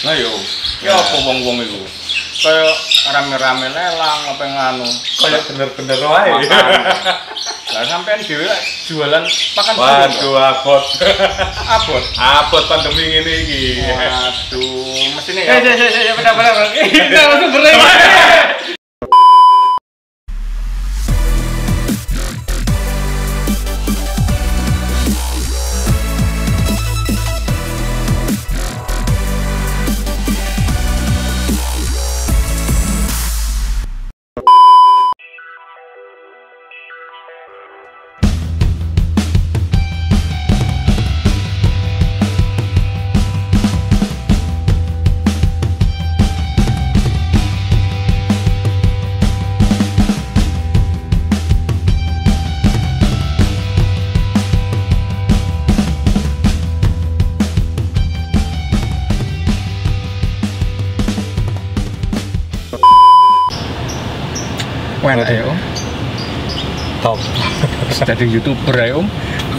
Nah yo, ya apa wong-wong itu? Kayak rame-rame lelang apa nganu. Kayak bener-bener wae. Lah sampean dhewe jualan pakan waduh, abot. Abot Pandemi ngene iki. Waduh, mesine ya. Ya benar-benar. Kita langsung bener. Enak ya Om. Top. Jadi YouTuber ya Om.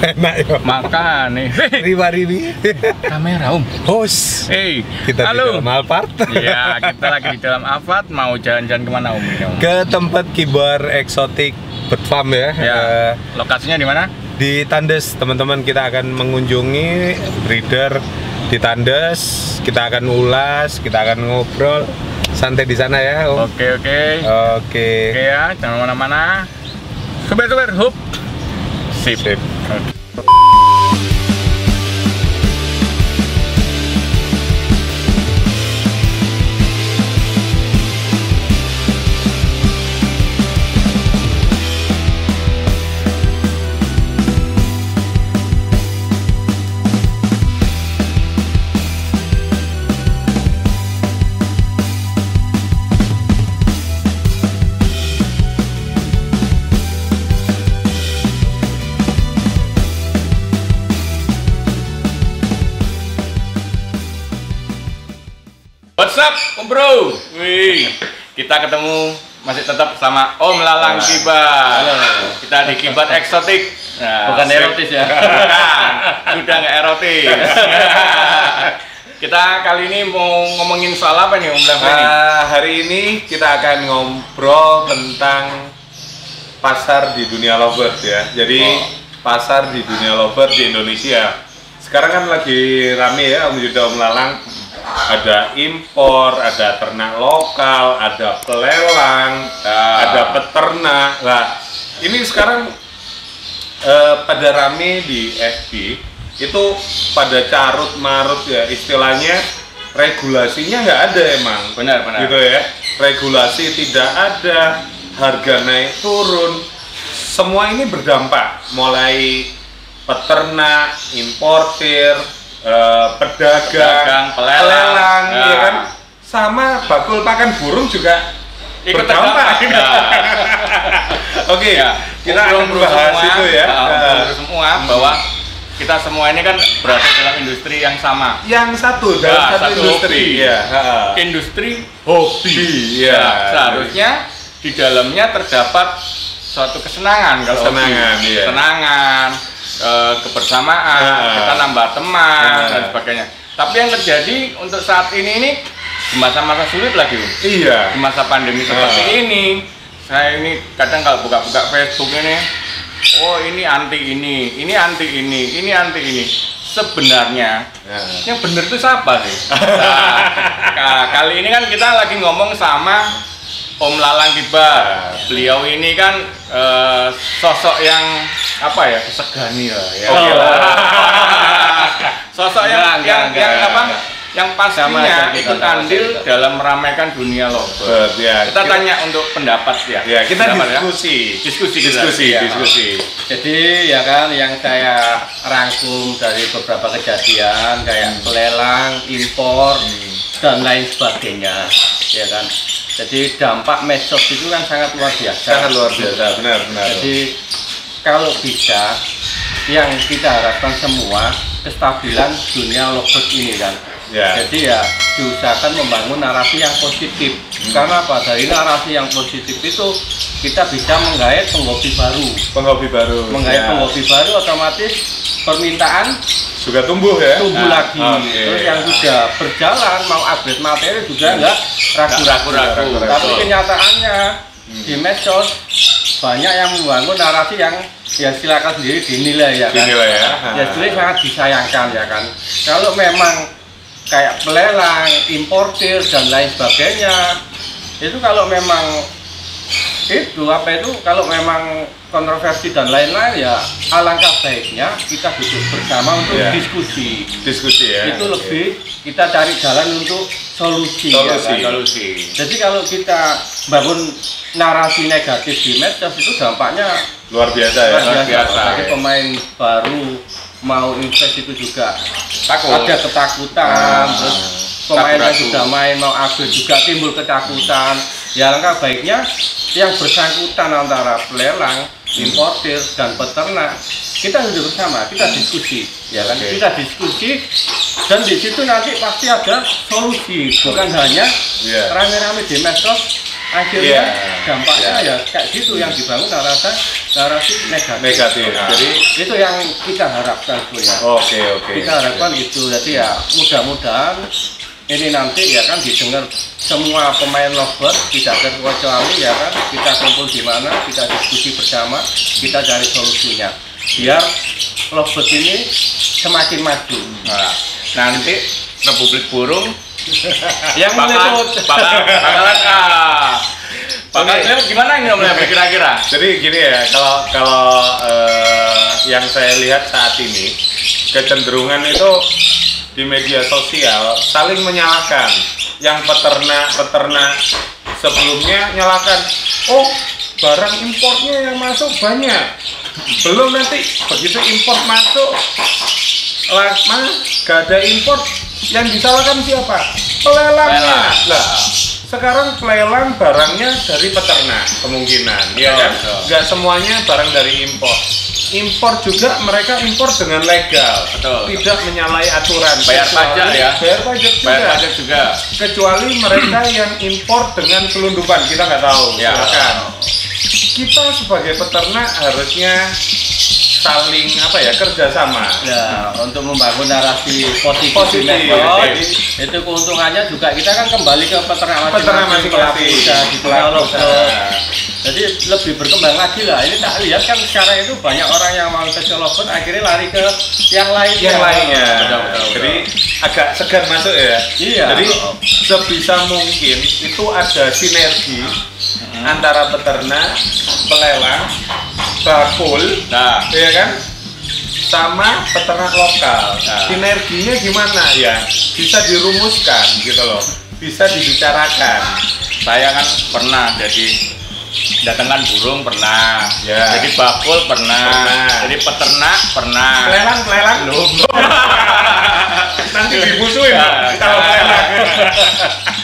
Enak ya. Makan nih. Riwa-riwi. Kamera Om. Host. Hey, Kita halo. di dalam Alphard. Iya, kita lagi di dalam Alphard mau jalan-jalan kemana Om? Ini, Om? Ke tempat kibar eksotik bird farm ya. Ya. Lokasinya di mana? Di Tandes, teman-teman, kita akan mengunjungi breeder di Tandes. Kita akan ulas, kita akan ngobrol santai di sana ya, Om. Oke. Oke. Oke ya, jangan mana-mana. Supir, hup. Sip. Sip. Oke. What's up, Om Bro? Wih, kita ketemu masih tetap sama Om Lalang Kibat. Halo. Kita di Kibat Eksotik. Nah, Bukan erotis ya? Bukan, sudah nggak erotis. Kita kali ini mau ngomongin soal apa nih Om Lalang ini? Hari ini kita akan ngobrol tentang pasar di dunia lovebird ya. Jadi pasar di dunia lovebird di Indonesia. Sekarang kan lagi rame ya Om Yuda, Om Lalang. Ada impor, ada ternak lokal, ada pelelang, ada peternak. Nah, ini sekarang pada rame di FB itu pada carut marut ya, istilahnya regulasinya nggak ada emang. Benar. Gitu ya, regulasi tidak ada, harga naik turun, semua ini berdampak, mulai peternak, importir, pedagang, pelelang, ya. ya kan, sama bakul pakan burung juga Ikut berdampak. Oke, Ya, kita akan membahas itu ya. Semua bahwa kita semua ini kan berada dalam industri yang sama. Yang satu dalam Nah, satu satu industri, hobi. ya. Industri hobi. Ya. Nah, seharusnya di dalamnya terdapat suatu kesenangan. Kalau hobi. Kesenangan, iya. Kesenangan, kebersamaan, kita nambah teman dan sebagainya. Tapi yang terjadi untuk saat ini di masa-masa sulit lagi, Om. Iya. Di masa pandemi seperti ini, saya ini kadang kalau buka-buka Facebook ini, oh ini anti ini anti ini, ini anti ini. Sebenarnya yang benar itu siapa sih? Nah, kali ini kan kita lagi ngomong sama Om Lalang Kibat. Beliau ini kan sosok yang apa ya, segani lah ya. Oke lah. Sosok yang yang pastinya ikut andil kita. dalam meramaikan dunia lovebird. Ya, Kita tanya untuk pendapat ya. Ya, kita Pendapat, diskusi. Jadi ya kan yang saya rangkum dari beberapa kejadian kayak pelelang, impor dan lain sebagainya, ya kan. Jadi dampak medsos itu kan sangat luar biasa. Sangat luar biasa, benar. Jadi kalau bisa yang kita harapkan semua kestabilan dunia lovebird ini kan. Ya. Jadi ya diusahakan membangun narasi yang positif. Karena apa? Dari narasi yang positif itu kita bisa menggait penghobi baru. Penghobi baru. Menggait Ya. penghobi baru otomatis permintaan juga tumbuh ya. Tumbuh lagi. Oke. Terus yang sudah berjalan mau upgrade materi juga nggak ragu-ragu. Tapi kenyataannya di medsos banyak yang membangun narasi yang ya silakan sendiri dinilai ya kan. Dinilai ya. Ya sebenarnya sangat disayangkan ya kan. Kalau memang kayak pelelang, importir dan lain sebagainya, itu kalau memang itu kalau memang kontroversi dan lain-lain ya alangkah baiknya kita duduk bersama untuk diskusi ya. Itu lebih kita cari jalan untuk solusi. Ya kan? Jadi kalau kita bangun narasi negatif di medsos itu dampaknya luar biasa ya. Luar biasa. Jadi pemain baru mau invest itu juga ada ketakutan, terus pemain yang sudah main mau upgrade juga timbul ketakutan. Ya alangkah baiknya yang bersangkutan antara pelelang, importir dan peternak kita duduk bersama, kita diskusi, ya kan? Kita diskusi dan di situ nanti pasti ada solusi, bukan hanya rame-rame di medsos. Akhirnya dampaknya ya kayak gitu yang dibangun narasi negatif. Jadi itu yang kita harapkan sebenarnya. Oke. Kita harapkan gitu. Jadi ya mudah-mudahan ini nanti ya kan didengar semua pemain lovebird, tidak terkecuali ya kan, kita kumpul di mana, kita diskusi bersama, kita cari solusinya biar lovebird ini semakin maju. Nah, nanti Republik Burung yang meliput bakalan gimana ini Om Lep kira-kira? Jadi gini ya, kalau yang saya lihat saat ini kecenderungan itu di media sosial saling menyalahkan. Yang peternak sebelumnya nyalakan, oh barang importnya yang masuk banyak, belum nanti begitu import masuk lama gak ada import, yang disalahkan siapa? Pelelangnya. Lah, sekarang pelelang barangnya dari peternak kemungkinan, ya kan? Gak semuanya barang dari impor. Impor juga mereka impor dengan legal, tidak menyalahi aturan. Bayar pajak ya? Bayar pajak juga. Kecuali mereka yang impor dengan selundupan, kita nggak tahu. Silakan. Kita sebagai peternak harusnya saling kerjasama untuk membangun narasi positif. Itu keuntungannya juga kita kan kembali ke peternak masing-masing. Jadi lebih berkembang lagi lah. Ini tak lihat kan sekarang itu banyak orang yang mau ke lovebird akhirnya lari ke yang lainnya. Jadi agak segan masuk ya. Iya. Jadi sebisa mungkin itu ada sinergi antara peternak, pelelang, bakul, ya kan, sama peternak lokal. Sinerginya gimana ya? Bisa dirumuskan gitu loh. Bisa dibicarakan. Saya kan pernah jadi datangkan burung pernah, jadi bakul pernah, jadi peternak pernah, pelelang belum. Nanti dimusuhin kalau pelelang.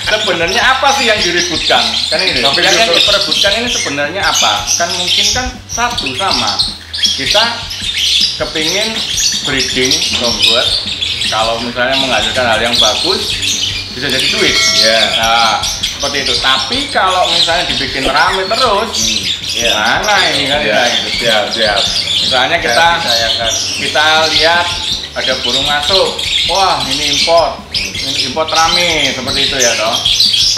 Sebenarnya apa sih yang diributkan? Kan ini, yang diperebutkan ini sebenarnya apa? Kan mungkin kan satu sama. Kita kepingin breeding lovebird, kalau misalnya menghasilkan hal yang bagus bisa jadi duit. Nah, seperti itu. Tapi kalau misalnya dibikin rame terus, mana ini kan? Siap. Misalnya kita lihat ada burung masuk, wah ini import rame seperti itu ya toh.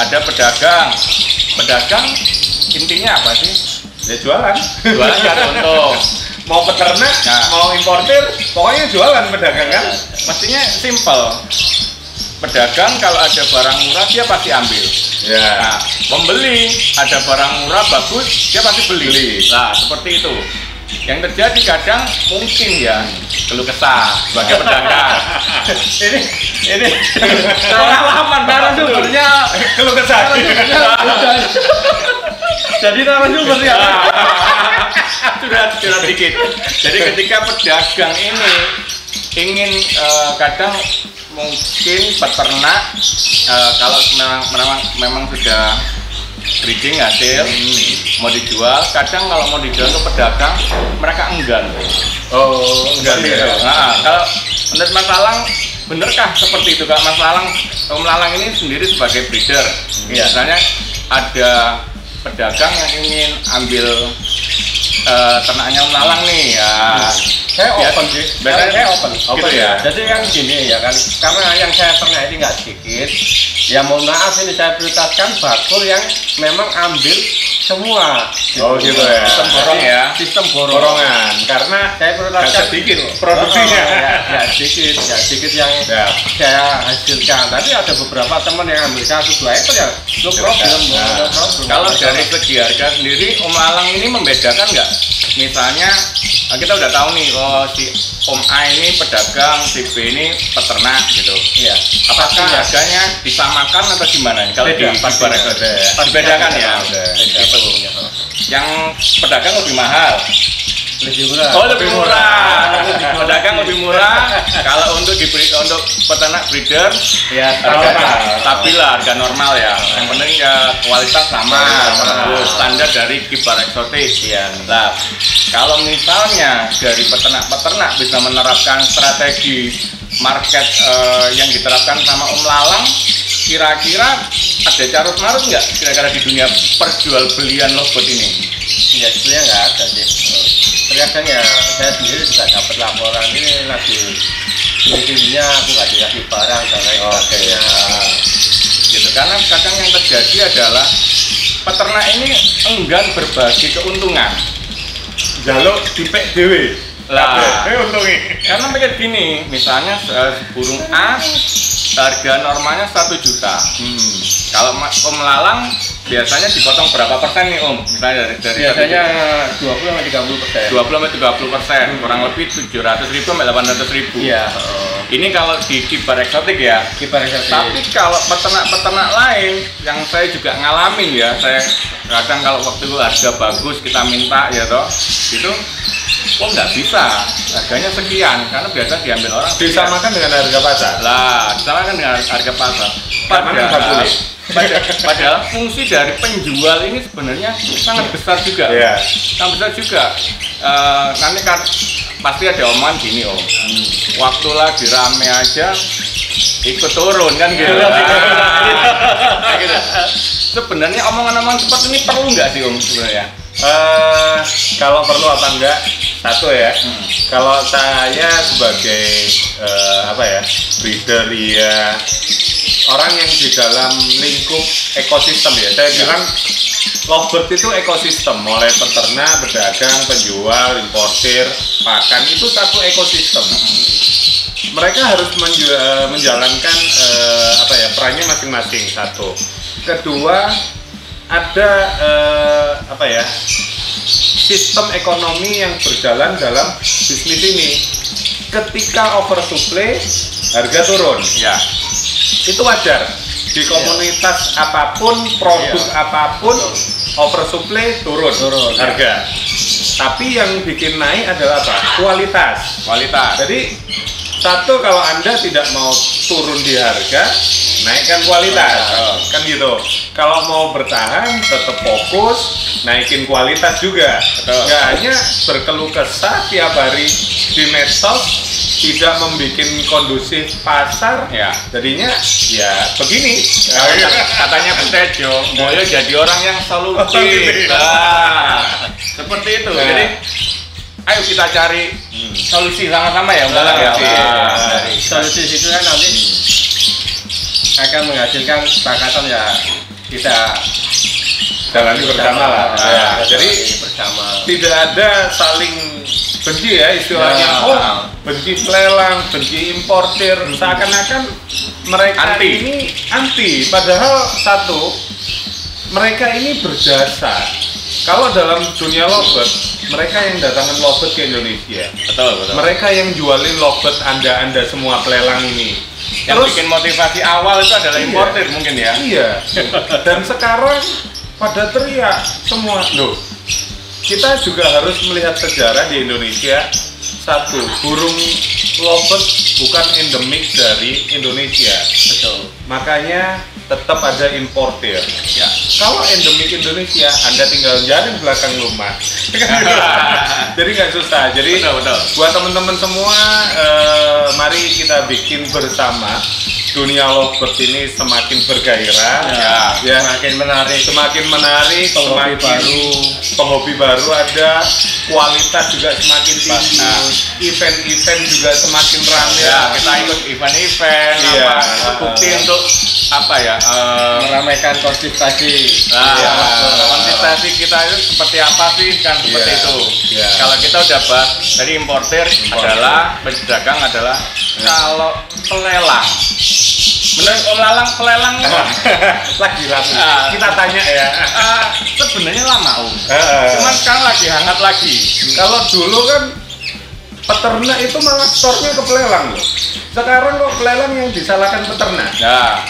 Ada pedagang intinya apa sih? Ya jualan cari untung. Mau peternak, mau importir, pokoknya jualan pedagang kan? Mestinya simple. Pedagang kalau ada barang murah dia pasti ambil. Nah, pembeli ada barang murah bagus dia pasti beli. Nah, seperti itu. Yang terjadi kadang mungkin ya keluh kesah sebagai pedagang. ini pengalaman narasumbernya keluh kesah. Jadi narasumbernya sudah dikit. Jadi ketika pedagang ini ingin kadang mungkin peternak kalau memang sudah breeding hasil mau dijual, kadang kalau mau dijual ke pedagang mereka enggan. Enggan ya. Nah, kalau menurut Mas Lalang benerkah seperti itu Kak? Mas Lalang ini sendiri sebagai breeder, biasanya ada pedagang yang ingin ambil ternaknya Om Lalang nih ya, Saya open sih. Biasanya saya open. Open ya. Jadi yang gini ya kan, karena yang saya ternak ini nggak sedikit. Ya mohon maaf ini saya prioritaskan bakul yang memang ambil semua. Oh gitu ya. Sistem borong ya. Sistem Borongan. Karena saya prioritaskan nggak sedikit produksinya. Ya sedikit yang saya hasilkan. Tapi ada beberapa teman yang ambil 1-2 ekor ya, no problem. Kalau dari segi harga sendiri, Om Lalang ini membedakan nggak? Misalnya kita udah tahu nih, oh si Om A ini pedagang, si B ini peternak gitu. Iya. Apakah harganya disamakan atau gimana? Kalau di bar dibedakan ya. Gitu. Yang pedagang lebih mahal. Lebih murah. Oh lebih murah. Pedagang lebih murah. Kalau untuk peternak breeder Ya harga stabil lah, harga normal ya. Yang penting ya kualitas sama, standar dari kibar eksotis. Iya. Nah, kalau misalnya dari peternak-peternak bisa menerapkan strategi market yang diterapkan sama Om Lalang, kira-kira ada carut marut nggak kira-kira di dunia perjualbelian lovebird ini? Ya sebenarnya nggak ada sih. Terkadang ya saya sendiri juga dapat laporan ini lagi tingginya aku nggak dikasih barang dan lain sebagainya. Gitu. Karena kadang yang terjadi adalah peternak ini enggan berbagi keuntungan. Jaluk dipek dewe. Lah, untungnya. karena mikir gini, misalnya burung A harga normalnya 1 juta. Kalau Om Lalang biasanya dipotong berapa persen nih Om? Misalnya dari Biasanya 20-30%. 20-30%, kurang lebih 700.000 sampai 800.000. Iya. Ini kalau di kibar eksotik ya. Kibar eksotik. Tapi kalau peternak-peternak lain yang saya juga ngalamin ya, saya kadang kalau waktu itu harga bagus kita minta ya toh, itu kok nggak bisa, harganya sekian, karena biasa diambil orang Disamakan dengan harga pasar. lah, disamakan dengan harga pasar. Padahal fungsi dari penjual ini sebenarnya sangat besar juga. Iya. Sangat besar juga. Nanti kan pasti ada omongan gini Om, waktu lagi rame aja ikut turun kan gitu. Gitu. Sebenarnya omongan-omongan seperti ini perlu nggak sih Om sebenarnya? Kalau perlu apa enggak? Satu ya. Kalau saya sebagai breeder ya, orang yang di dalam lingkup ekosistem ya. Saya bilang lovebird itu ekosistem, mulai peternak, pedagang, penjual, importir, pakan itu satu ekosistem. Mereka harus menjalankan perannya masing-masing. Satu. Kedua, ada sistem ekonomi yang berjalan dalam bisnis ini. Ketika oversupply, harga turun. Ya. Itu wajar. Di komunitas apapun, produk apapun, oversupply turun harga. Tapi yang bikin naik adalah apa? Kualitas. Jadi satu, kalau Anda tidak mau turun di harga, naikkan kualitas, kan gitu. Kalau mau bertahan, tetap fokus, naikin kualitas juga. Nggak hanya berkeluh kesah tiap hari di medsos, tidak membuat kondusif pasar, jadinya ya begini. Katanya Petejo, Boyo jadi orang yang solutif. Nah, seperti itu. Jadi ayo kita cari solusi sama-sama ya, Solusi itu kan nanti akan menghasilkan kesepakatan ya kita jalani bersama lah. Jadi bersama. Tidak ada saling benci ya istilahnya. Benci pelelang, benci importir. Seakan-akan mereka ini anti. Padahal satu, mereka ini berjasa. Kalau dalam dunia lovebird, mereka yang datangkan lovebird ke Indonesia. Betul. Mereka yang jualin lovebird Anda semua pelelang ini. Yang bikin motivasi awal itu adalah importir mungkin ya. Iya. Dan sekarang pada teriak semua. Loh, kita juga harus melihat sejarah di Indonesia. Satu, burung lovebird bukan endemik dari Indonesia. Betul. Makanya tetap ada importir. Ya. Kalau endemik Indonesia, Anda tinggal jaring belakang rumah. Jadi nggak susah. Jadi betul. buat teman-teman semua, mari kita bikin bersama dunia lovebird ini semakin bergairah, ya, semakin menarik, penghobi baru ada, kualitas juga semakin tinggi, event-event juga semakin ramai. Ya, kita ikut event-event, bukti untuk apa ya? Meramaikan konsistensi. Konsistensi kita itu seperti apa sih kan seperti itu. Kalau kita udah bahas dari importer adalah pedagang adalah kalau pelelang. Menurut Om Lalang pelelang lagi rame. Kita tanya ya. Sebenarnya lama Om. Cuman sekarang lagi hangat lagi. Kalau dulu kan peternak itu malah store-nya ke pelelang loh. Sekarang kok pelelang yang disalahkan peternak. Ya.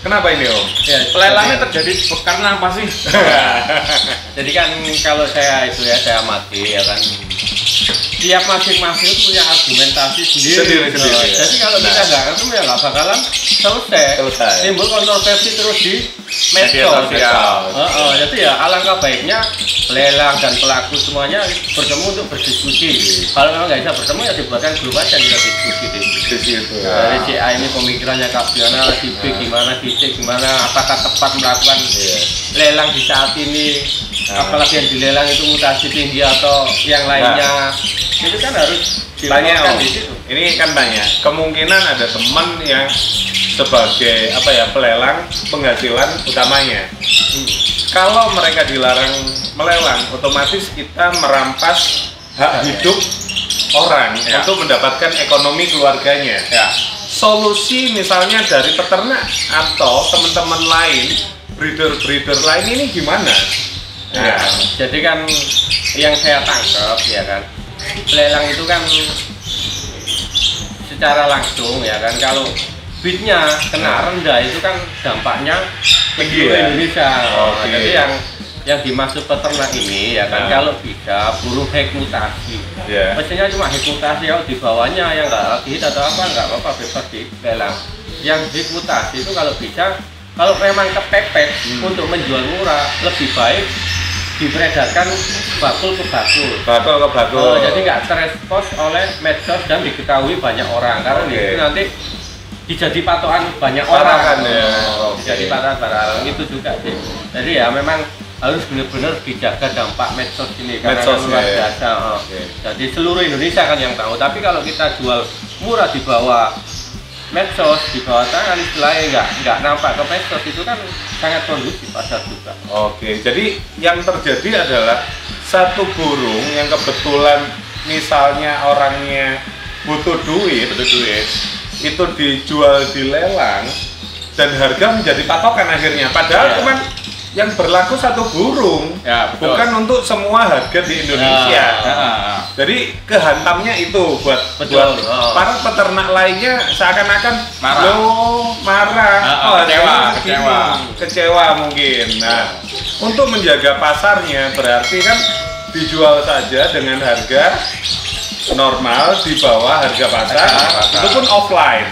Kenapa ini Om? Ya, pelelangnya terjadi karena apa sih? Jadi kan kalau saya amati ya kan, tiap masing-masing punya argumentasi sendiri. Jadi kalau kita nggak ketemu ya nggak bakalan selesai. Timbul kontroversi terus di media sosial. Jadi ya alangkah baiknya pelelang dan pelaku semuanya bertemu untuk berdiskusi. Kalau memang nggak bisa bertemu ya dibuatkan grup aja kita diskusi di situ. Dari si A ini pemikirannya Kapiola, si B gimana, si C gimana, apakah tepat melakukan lelang di saat ini, apalagi yang dilelang itu mutasi tinggi atau yang lainnya. Itu kan harus tanya di situ. Ini kan banyak kemungkinan ada teman yang sebagai pelelang penghasilan utamanya. Kalau mereka dilarang melelang, otomatis kita merampas hak hidup orang untuk mendapatkan ekonomi keluarganya. Solusi misalnya dari peternak atau teman-teman lain, breeder lain ini gimana? Jadi kan yang saya tangkap ya kan, pelelang itu kan secara langsung ya kan, kalau bidnya kena rendah itu kan dampaknya tinggi Indonesia. Jadi yang dimaksud peternak ini ya kan, kalau bisa burung hek mutasi. Mestinya cuma hek mutasi, kalau di bawahnya yang nggak lagi atau apa nggak apa-apa, bebas dilelang. Yang hek mutasi itu kalau bisa, kalau memang kepepet untuk menjual murah, lebih baik diberedarkan bakul ke bakul. Jadi nggak terexpose oleh medsos dan diketahui banyak orang, karena itu nanti jadi patokan banyak orang kan jadi patokan barang itu juga sih. Jadi ya memang harus benar-benar dijaga dampak medsos ini karena luar biasa. Jadi seluruh Indonesia kan yang tahu, tapi kalau kita jual murah di bawah medsos, di bawah tangan istilahnya nggak nampak ke medsos, itu kan sangat kondusif pasar juga. Jadi yang terjadi adalah satu burung yang kebetulan misalnya orangnya butuh duit itu dijual di lelang dan harga menjadi patokan akhirnya, padahal cuman yang berlaku satu burung, bukan untuk semua harga di Indonesia. Jadi kehantamnya itu buat para peternak lainnya seakan-akan marah, kecewa mungkin. Nah, untuk menjaga pasarnya berarti kan dijual saja dengan harga normal di bawah harga pasar. Itu pun offline.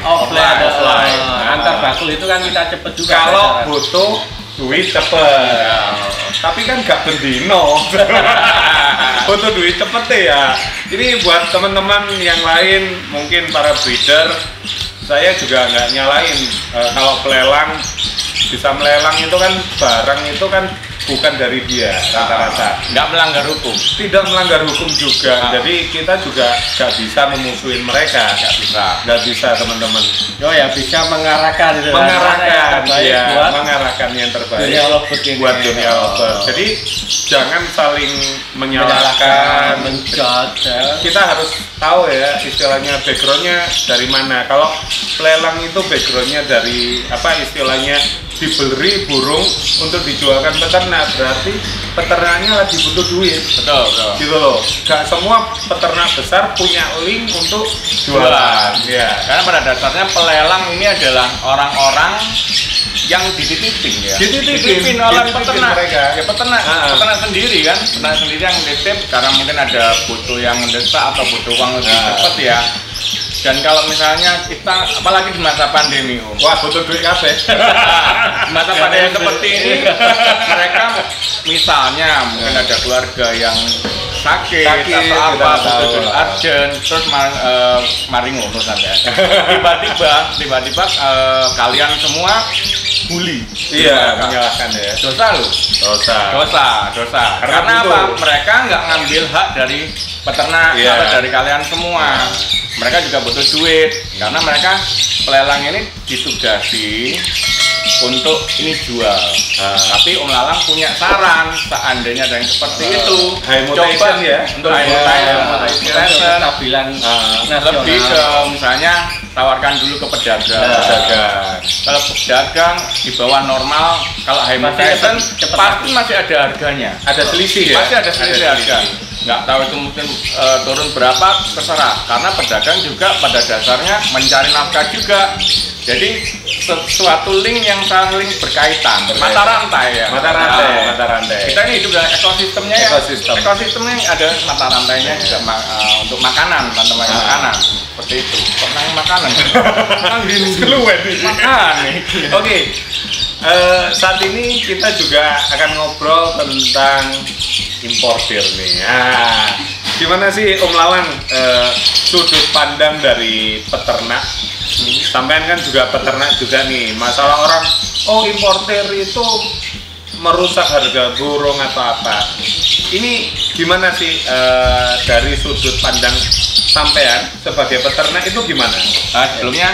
Antar bakul itu kan kita cepet juga. Kalau butuh duit cepet, tapi kan gak bendino. Butuh duit cepet ya. Ini buat teman-teman yang lain, mungkin para breeder, saya juga nggak nyalain. Kalau pelelang bisa melelang itu kan barang itu kan bukan dari dia rata-rata, nggak melanggar hukum, tidak melanggar hukum juga. Jadi kita juga nggak bisa memusuhin mereka, nggak bisa teman-teman. Bisa mengarahkan mengarahkan yang terbaik buat dunia lovebird. Jadi jangan saling menyalahkan, menjudge. Kita harus tahu ya istilahnya backgroundnya dari mana. Kalau pelelang itu backgroundnya dari istilahnya dibeli burung untuk dijualkan peternak, berarti peternaknya lagi butuh duit. Betul. Gitu loh. Gak semua peternak besar punya link untuk jualan. Karena pada dasarnya pelelang ini adalah orang-orang yang dititipin dititipin oleh peternak mereka. Peternak sendiri kan, peternak sendiri yang nitip karena mungkin ada butuh yang mendesak atau butuh uang lebih cepat ya. Dan kalau misalnya kita, apalagi di masa pandemi, butuh duit kafe. Masa pandemi seperti ini, mereka misalnya mungkin ada keluarga yang sakit Sakit, atau apa kita tahu. butuh urgent terus mari ngono sampai tiba-tiba kalian semua bully. Iya, menyalahkan ya. Dosa loh. Dosa. Karena butuh. apa? Mereka nggak ngambil hak dari peternak Iya. atau dari kalian semua. Mereka juga butuh duit karena mereka pelelang ini ditugasi untuk ini jual. Tapi Om Lalang punya saran seandainya ada yang seperti itu. High mutation ya. Untuk high mutation, kestabilan lebih ke nasional. misalnya tawarkan dulu ke pedagang. Kalau pedagang di bawah normal, kalau high Pasti mutation cepet pasti masih ada harganya. Ada selisih ya? Pasti ada selisih harga. Nggak tahu itu mungkin turun berapa, terserah. Karena pedagang juga pada dasarnya mencari nafkah juga. Jadi suatu link yang saling berkaitan. Mata rantai ya. Mata rantai. Kita ini hidup dalam ekosistemnya ya. Ekosistemnya ada mata rantainya juga untuk makanan, teman-teman makanan. Seperti itu. Pernah makanan. Keluar nih. Makan nih. Oke. Saat ini kita juga akan ngobrol tentang importir nih. Gimana sih Om Lalang sudut pandang dari peternak? Sampean kan juga peternak juga nih. Masalah orang, importir itu merusak harga burung atau apa? Ini gimana sih dari sudut pandang sampean sebagai peternak itu gimana? Sebelumnya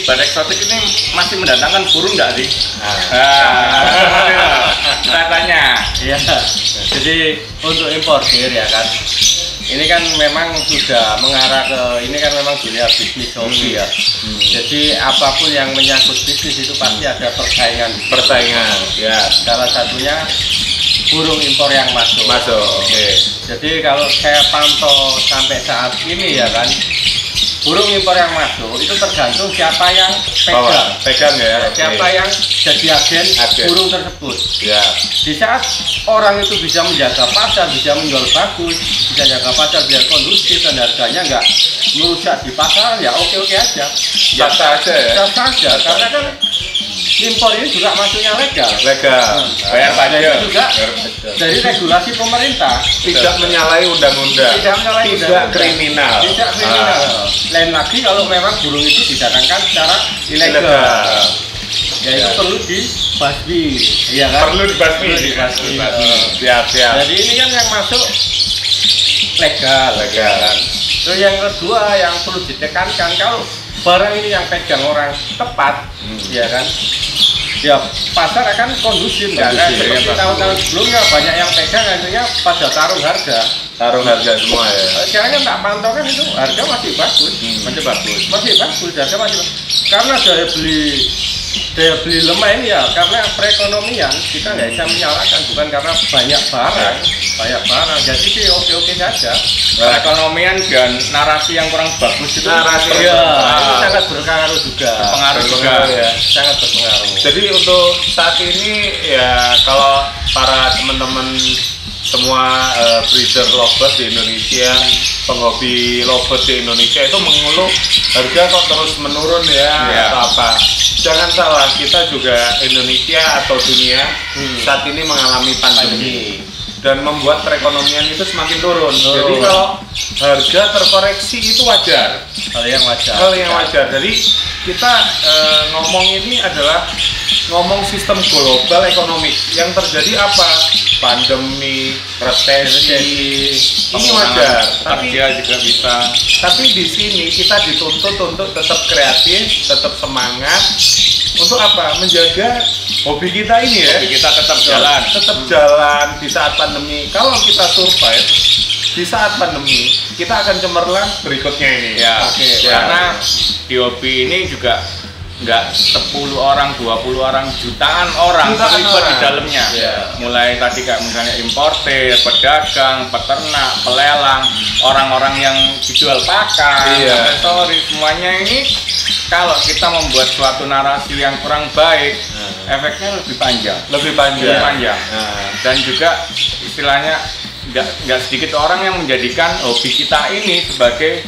ibadah eksotik ini masih mendatangkan burung nggak sih? Kita tanya. Iya. Jadi untuk importir ya kan, ini kan memang sudah mengarah ke ini kan memang dunia bisnis hobi ya. Jadi apapun yang menyangkut bisnis itu pasti ada persaingan. Ya. Salah satunya burung impor yang masuk. Oke. Jadi kalau saya pantau sampai saat ini ya kan, burung impor yang masuk itu tergantung siapa yang Pegang ya. siapa yang jadi agen burung tersebut. Ya. Di saat orang itu bisa menjaga pasar, bisa menjual bagus, bisa jaga pasar biar kondusif dan harganya nggak merusak di pasar, ya oke-oke aja. Sah aja ya. Sah saja, karena kan impor ini juga masuknya legal. Bayar pajak. Itu juga dari regulasi pemerintah. Tidak menyalahi undang-undang. Tidak menyalahi Tidak undang-undang. kriminal. Tidak kriminal. Lain lagi kalau memang burung itu didatangkan secara ilegal. Ya itu perlu dibasmi, iya kan? Perlu dibasmi. Siap. Jadi ini kan yang masuk legal. Terus yang kedua yang perlu ditekankan, kalau barang ini yang pegang orang tepat, ya kan? Ya pasar akan kondusif, nggak kan? Seperti tahun-tahun sebelumnya banyak yang pegang akhirnya pada taruh harga. Taruh harga semua ya. Sekarang kan tak pantau kan itu harga masih bagus, harga masih bagus. Karena daya beli lemah ini ya karena perekonomian kita nggak bisa menyalahkan, bukan karena banyak barang, jadi sih oke saja. Perekonomian dan narasi yang kurang bagus itu Narasi. Itu sangat berpengaruh juga. Ya. Sangat berpengaruh. Jadi untuk saat ini ya kalau para teman-teman semua breeder lovebird di Indonesia, penghobi lovebird di Indonesia itu mengeluh harga kok terus menurun ya atau apa. Jangan salah, kita juga Indonesia atau dunia saat ini mengalami pandemi dan membuat perekonomian itu semakin turun. Jadi kalau harga terkoreksi itu wajar. Hal yang wajar. Jadi kita ngomong ini adalah ngomong sistem global ekonomi yang terjadi apa? Pandemi, resesi, ini wajar. Tapi juga bisa. Tapi di sini kita dituntut untuk tetap kreatif, tetap semangat. Untuk apa? Menjaga hobi kita ini ya. Hobi kita tetap jalan. Tetap jalan di saat pandemi. Kalau kita survive di saat pandemi, kita akan cemerlang berikutnya ini. Ya, karena di hobi ini juga nggak 10 orang, 20 orang, jutaan orang terlibat di dalamnya. Mulai tadi kayak misalnya importer, pedagang, peternak, pelelang, orang-orang yang dijual pakan, aksesoris, semuanya ini kalau kita membuat suatu narasi yang kurang baik, efeknya lebih panjang. Dan juga istilahnya nggak sedikit orang yang menjadikan hobi kita ini sebagai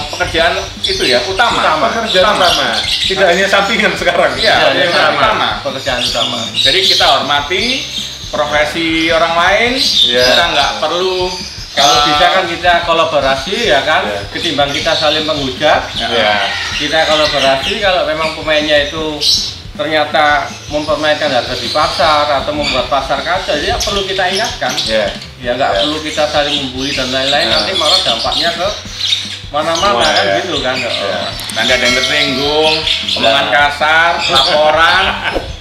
pekerjaan itu ya utama. Tidak hanya sampingan sekarang. Pekerjaan utama. Jadi kita hormati profesi orang lain, kita nggak perlu. Kalau bisa kan kita kolaborasi ya kan, ketimbang kita saling menghujat. Kita kolaborasi kalau memang pemainnya itu ternyata mempermainkan harga di pasar atau membuat pasar kaca, ya perlu kita ingatkan. Ya nggak perlu kita saling membuli dan lain-lain, nanti malah dampaknya ke mana-mana kan gitu kan. Nanti ada yang tersinggung, omongan kasar, laporan.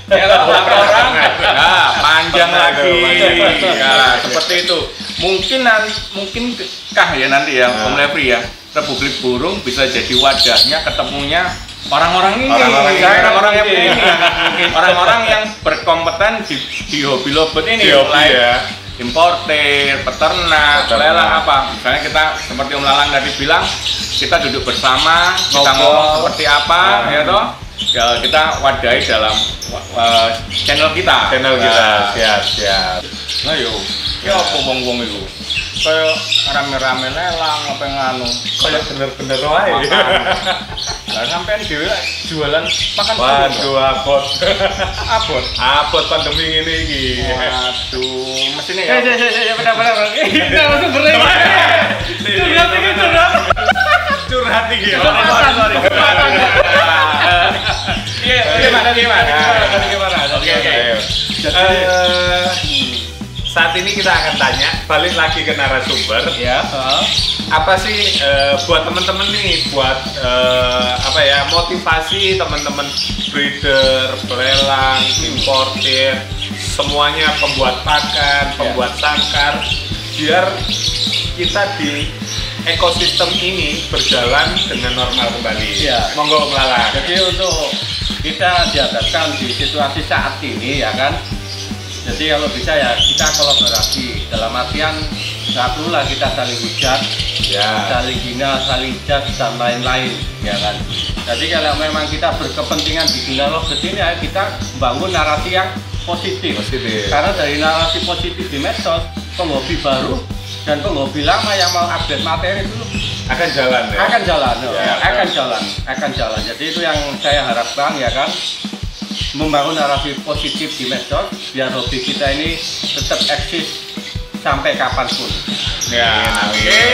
Laporan, panjang lagi. Nah, seperti itu. Mungkinkah ya nanti ya, Om Levri ya, Republik Burung bisa jadi wadahnya ketemunya orang-orang ini, orang-orang yang berkompeten di hobi lobet ini, importer, peternak, lelang apa. Misalnya kita seperti Om Lalang tadi bilang, kita duduk bersama, kita ngomong seperti apa, ya toh. Ya, kita wadahi dalam channel kita. Siap. Nah yo, ya apa wong-wong itu? Kayak rame-rame lelang apa nganu? Kayak bener-bener wae. Lah sampean dhewe jualan makan waduh, abot pandemi ini iki. Waduh, mesine ya. Benar. Kita langsung berlewat. Curhat iki. Sorry. Gimana? Oke. Saat ini kita akan tanya, balik lagi ke narasumber. Apa sih buat teman-teman nih, buat motivasi teman-teman breeder, pelelang, importer, semuanya, pembuat pakan, pembuat sangkar, biar kita di ekosistem ini berjalan dengan normal kembali. Monggo Melalang. Jadi untuk kita dihadapkan di situasi saat ini ya kan, jadi kalau bisa ya kita kolaborasi, dalam artian nggak perlu lah kita saling hujat, saling hina, saling judge dan lain-lain ya kan. Jadi kalau memang kita berkepentingan di dunia lobet ini ya kita membangun narasi yang positif. Karena dari narasi positif di medsos, penghobi baru dan penghobi lama yang mau update materi itu akan jalan ya? Akan jalan. Jadi itu yang saya harapkan ya kan, membangun narasi positif di medsos biar hobi kita ini tetap eksis sampai kapanpun. Oke.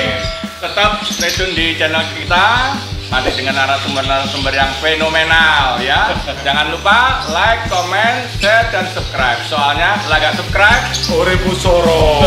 Tetap stay tune di channel kita, masih dengan narasumber yang fenomenal ya. Jangan lupa like, comment, share, dan subscribe. Soalnya laga subscribe, Ore Busoro.